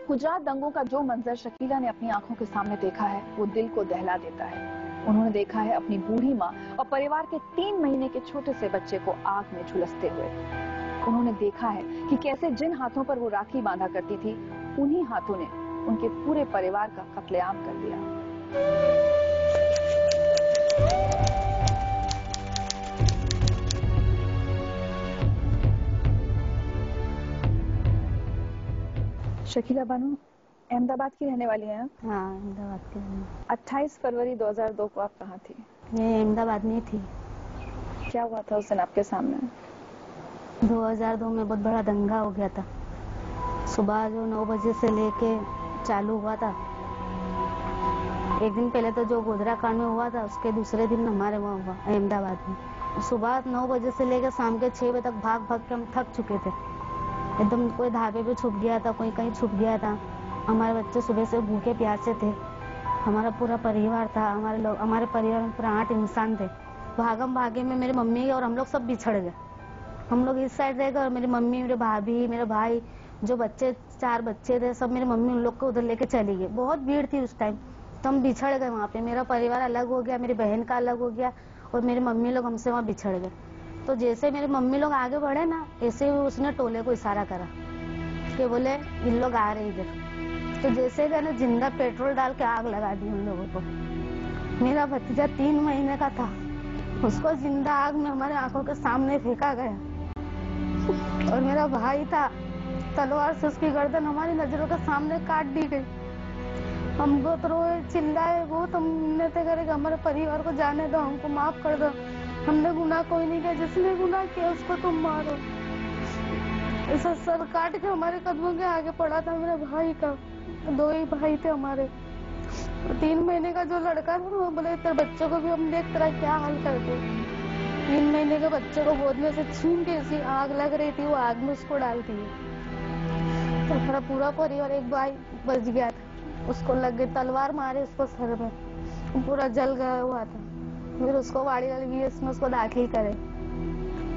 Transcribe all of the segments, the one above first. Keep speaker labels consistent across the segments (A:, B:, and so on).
A: गुजरात दंगों का जो मंजर शकीला ने अपनी आंखों के सामने देखा है वो दिल को दहला देता है। उन्होंने देखा है अपनी बूढ़ी माँ और परिवार के 3 महीने के छोटे से बच्चे को आग में झुलसते हुए। उन्होंने देखा है कि कैसे जिन हाथों पर वो राखी बांधा करती थी उन्हीं हाथों ने उनके पूरे परिवार का कत्लेआम कर दिया। शकीला बानू अहमदाबाद की रहने वाली हैं?
B: हाँ, अहमदाबाद की रहने।
A: 28 फरवरी 2002 को आप कहाँ थी?
B: मैं अहमदाबाद में थी।
A: क्या हुआ था उस दिन आपके सामने?
B: 2002 में बहुत बड़ा दंगा हो गया था। सुबह जो 9 बजे से लेके चालू हुआ था। एक दिन पहले तो जो गोधरा कांड में हुआ था उसके दूसरे दिन हमारे वहाँ हुआ अहमदाबाद में। सुबह 9 बजे से लेकर शाम के 6 बजे तक भाग भाग के हम थक चुके थे। एकदम कोई ढाबे पे छुप गया था, कोई कहीं छुप गया था। हमारे बच्चे सुबह से भूखे प्यासे थे। हमारा पूरा परिवार था। हमारे परिवार में पूरा 8 इंसान थे। भागम भागे में मेरी मम्मी और हम लोग सब बिछड़ गए। हम लोग इस साइड रह गए और मेरी मम्मी, मेरे भाभी, मेरे भाई, जो बच्चे 4 बच्चे थे, सब मेरी मम्मी उन लोग को उधर लेके चली गई। बहुत भीड़ थी उस टाइम, तो हम बिछड़ गए वहाँ पे। मेरा परिवार अलग हो गया, मेरी बहन का अलग हो गया और मेरी मम्मी लोग हमसे वहाँ बिछड़ गए। तो जैसे मेरी मम्मी लोग आगे बढ़े ना, ऐसे ही उसने टोले को इशारा करा कि बोले इन लोग आ रहे इधर। तो जैसे गए ना, जिंदा पेट्रोल डाल के आग लगा दी उन लोगों को। मेरा भतीजा 3 महीने का था, उसको जिंदा आग में हमारे आंखों के सामने फेंका गया। और मेरा भाई था, तलवार से उसकी गर्दन हमारी नजरों के सामने काट दी गई। हमको तो रोए, चिल्लाए, वो हमने तो करेगा हमारे परिवार को जाने दो, हमको माफ कर दो, हमने गुनाह कोई नहीं किया, जिसने गुनाह किया उसको तुम मारो। ऐसा सर काट के हमारे कदमों के आगे पड़ा था मेरे भाई का। 2 ही भाई थे हमारे। 3 महीने का जो लड़का था वो बोले तेरे बच्चों को भी हम देख तेरा क्या हाल करते। 3 महीने के बच्चे को गोद में से छीन के ऐसी आग लग रही थी, वो आग में उसको डालती है। तो हमारा पूरा परिवार, एक भाई बच गया था, उसको लग गई तलवार, मारे उसको सर में, पूरा जल गया हुआ था। फिर उसको वाड़ी वाली VS में उसको दाखिल करे,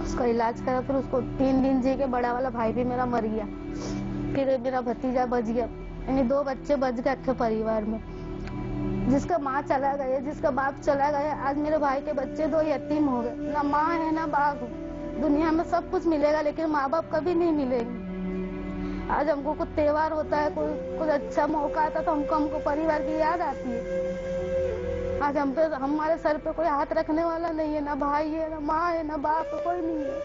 B: उसका इलाज करा। फिर उसको 3 दिन जी के बड़ा वाला भाई भी मेरा मर गया। फिर मेरा भतीजा बच गया, यानी 2 बच्चे बच गए अक्खे परिवार में। जिसका माँ चला गया, जिसका बाप चला गया, आज मेरे भाई के बच्चे 2 यतीम हो गए। ना माँ है ना बाप। दुनिया में सब कुछ मिलेगा लेकिन माँ बाप कभी नहीं मिलेंगे। आज हमको कुछ त्योहार होता है, कुछ अच्छा मौका आता तो हमको परिवार की याद आती है। आज हम पे, हमारे सर पे कोई हाथ रखने वाला नहीं है, ना भाई है, ना माँ है, ना बाप है, कोई नहीं है।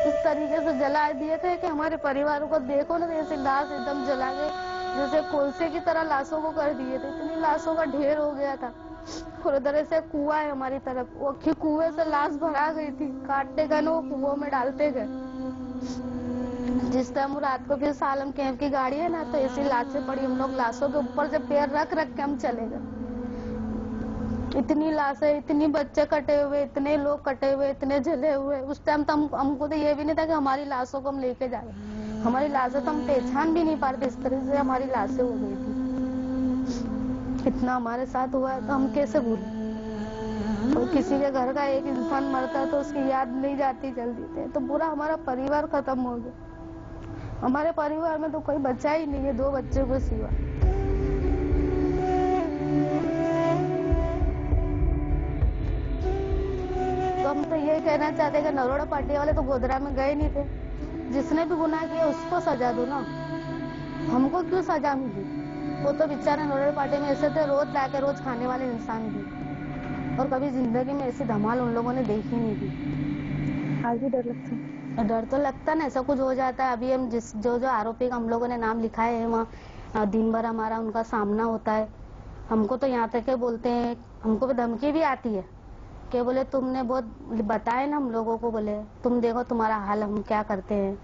B: इस तरीके से जला दिए थे कि हमारे परिवार को देखो ना, जैसे लाश एकदम जला के जैसे कोलसे की तरह लाशों को कर दिए थे। इतनी लाशों का ढेर हो गया था। और उधर से कुआं है हमारी तरफ, वो कुएं से लाश भरा गई थी। काटते गए ना, वो कुओं में डालते गए। जिस टाइम रात को फिर सालम कैंप की गाड़ी है ना, तो ऐसी लाशें पड़ी, हम लोग लाशों के ऊपर से पैर रख रख के हम चले गए। इतनी लाशें, इतनी बच्चे कटे हुए, इतने लोग कटे हुए, इतने जले हुए। उस टाइम तो हमको तो ये भी नहीं था कि हमारी लाशों को हम लेके जाए। हमारी लाशें तो हम पहचान भी नहीं पा रहे, इस तरह से हमारी लाशें हो गई थी। इतना हमारे साथ हुआ है तो हम कैसे भूलें। तो किसी के घर का एक इंसान मरता है तो उसकी याद नहीं जाती जल्दी से, तो पूरा हमारा परिवार खत्म हो गया। हमारे परिवार में तो कोई बचा ही नहीं है, 2 बच्चों को सिवा। तो हम तो ये कहना चाहते हैं कि नरोड़ा पार्टी वाले तो गोधरा में गए नहीं थे। जिसने भी गुनाह किया उसको सजा दो ना, हमको क्यों सजा मिली? वो तो बेचारे नरोड़ा पार्टी में ऐसे थे, रोज लाके रोज खाने वाले इंसान भी, और कभी जिंदगी में ऐसी धमाल उन लोगों ने देखी नहीं थी।
A: आज भी डर लगता है?
B: डर तो लगता ना, ऐसा कुछ हो जाता है। अभी हम जो आरोपी का हम लोगों ने नाम लिखाए हैं, वहाँ दिन भर हमारा उनका सामना होता है। हमको तो यहाँ तक के बोलते हैं, हमको भी धमकी भी आती है कि बोले तुमने बहुत बताए ना हम लोगों को, बोले तुम देखो तुम्हारा हाल हम क्या करते हैं।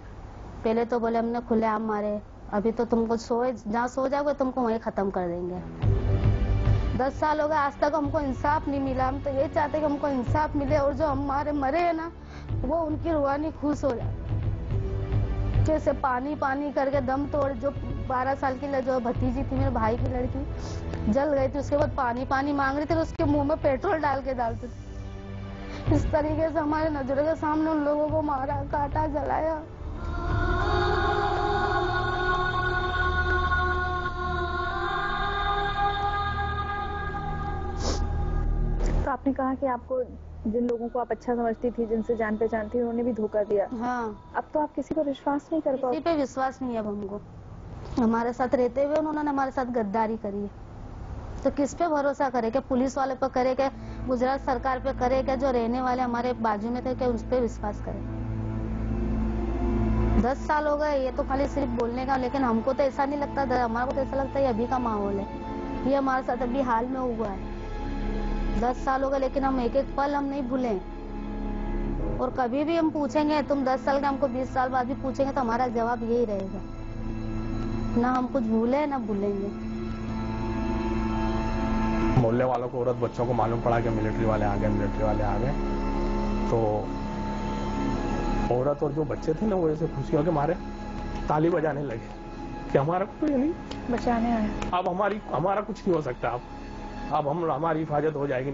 B: पहले तो बोले हमने खुलेआम मारे, अभी तो तुमको जहाँ सो जाओगे तुमको वहीं खत्म कर देंगे। 10 साल हो गए, आज तक हमको इंसाफ नहीं मिला। हम तो ये चाहते कि हमको इंसाफ मिले और जो हमारे मरे है ना, वो उनकी रूहानी खुश हो जाए। कैसे पानी पानी करके दम तोड़, जो 12 साल की जो भतीजी थी मेरे भाई की लड़की, जल गई थी। उसके बाद पानी पानी मांग रही थी, उसके मुंह में पेट्रोल डाल के डालते थे। इस तरीके से हमारे नजरों के सामने उन लोगों को मारा, काटा, जलाया।
A: तो आपने कहा कि आपको जिन लोगों को आप अच्छा समझती थी, जिनसे जान पहचान थी, उन्होंने भी धोखा दिया।
B: हाँ,
A: अब तो आप किसी पर विश्वास नहीं कर पाओ।
B: किसी पे विश्वास नहीं है अब हमको। हमारे साथ रहते हुए उन्होंने हमारे साथ गद्दारी करी है, तो किस पे भरोसा करे? क्या पुलिस वाले पर करे? क्या गुजरात सरकार पे करे? क्या जो रहने वाले हमारे बाजू में थे, क्या उस पे विश्वास करे? 10 साल हो गए, ये तो खाली सिर्फ बोलने का, लेकिन हमको तो ऐसा नहीं लगता। हमारे को तो ऐसा लगता है ये अभी का माहौल है, ये हमारे साथ अभी हाल में हुआ है। 10 साल हो गए, लेकिन हम एक एक पल हम नहीं भूले। और कभी भी हम पूछेंगे, तुम 10 साल के, हमको 20 साल बाद भी पूछेंगे तो हमारा जवाब यही रहेगा, ना हम कुछ भूले ना भूलेंगे।
C: मोहल्ले वालों को, औरत बच्चों को मालूम पड़ा कि मिलिट्री वाले आ गए, तो औरत और जो बच्चे थे ना, वो ऐसे खुशियों के मारे ताली बजाने लगे कि हमारा कोई नहीं
A: बचाने आए।
C: अब हमारा कुछ नहीं हो सकता, अब हमारी हिफाजत हो जाएगी।